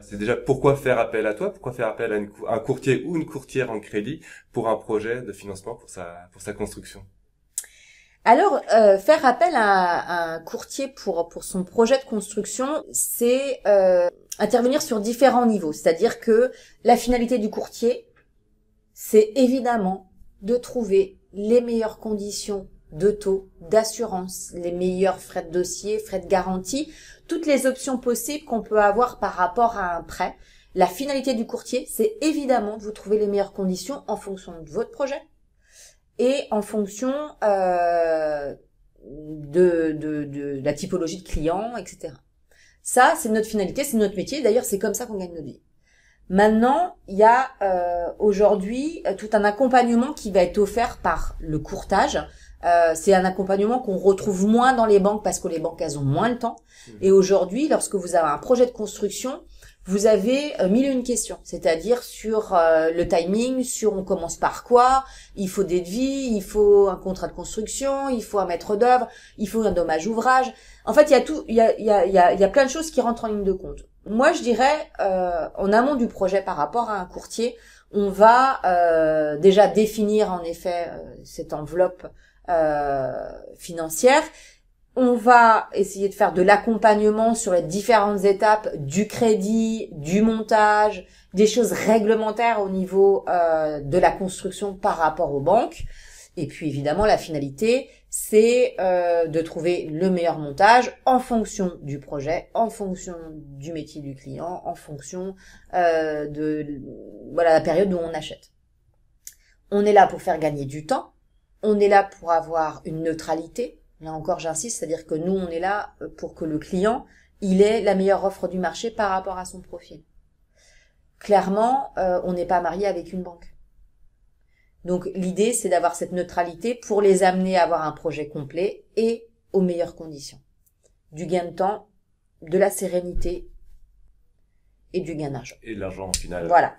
C'est déjà pourquoi faire appel à toi, pourquoi faire appel à un courtier ou une courtière en crédit pour un projet de financement pour sa construction. Alors, faire appel à un courtier pour son projet de construction, c'est intervenir sur différents niveaux. C'est-à-dire que la finalité du courtier, c'est évidemment de trouver les meilleures conditions de taux, d'assurance, les meilleurs frais de dossier, frais de garantie, toutes les options possibles qu'on peut avoir par rapport à un prêt. La finalité du courtier, c'est évidemment de vous trouver les meilleures conditions en fonction de votre projet et en fonction de la typologie de client, etc. Ça, c'est notre finalité, c'est notre métier. D'ailleurs, c'est comme ça qu'on gagne notre vie. Maintenant, il y a aujourd'hui tout un accompagnement qui va être offert par le courtage. C'est un accompagnement qu'on retrouve moins dans les banques parce que les banques, elles ont moins le temps. Et aujourd'hui, lorsque vous avez un projet de construction, vous avez mille et une questions, c'est-à-dire sur le timing, sur on commence par quoi, il faut des devis, il faut un contrat de construction, il faut un maître d'œuvre, il faut un dommage ouvrage. En fait, il y a plein de choses qui rentrent en ligne de compte. Moi, je dirais, en amont du projet par rapport à un courtier, on va déjà définir en effet cette enveloppe financière. On va essayer de faire de l'accompagnement sur les différentes étapes du crédit, du montage, des choses réglementaires au niveau de la construction par rapport aux banques. Et puis évidemment, la finalité, c'est de trouver le meilleur montage en fonction du projet, en fonction du métier du client, en fonction de la période où on achète. On est là pour faire gagner du temps. On est là pour avoir une neutralité. Là encore, j'insiste, c'est-à-dire que nous, on est là pour que le client, il ait la meilleure offre du marché par rapport à son profil. Clairement, on n'est pas marié avec une banque. Donc, l'idée, c'est d'avoir cette neutralité pour les amener à avoir un projet complet et aux meilleures conditions. Du gain de temps, de la sérénité et du gain d'argent. Et de l'argent, au final. Voilà.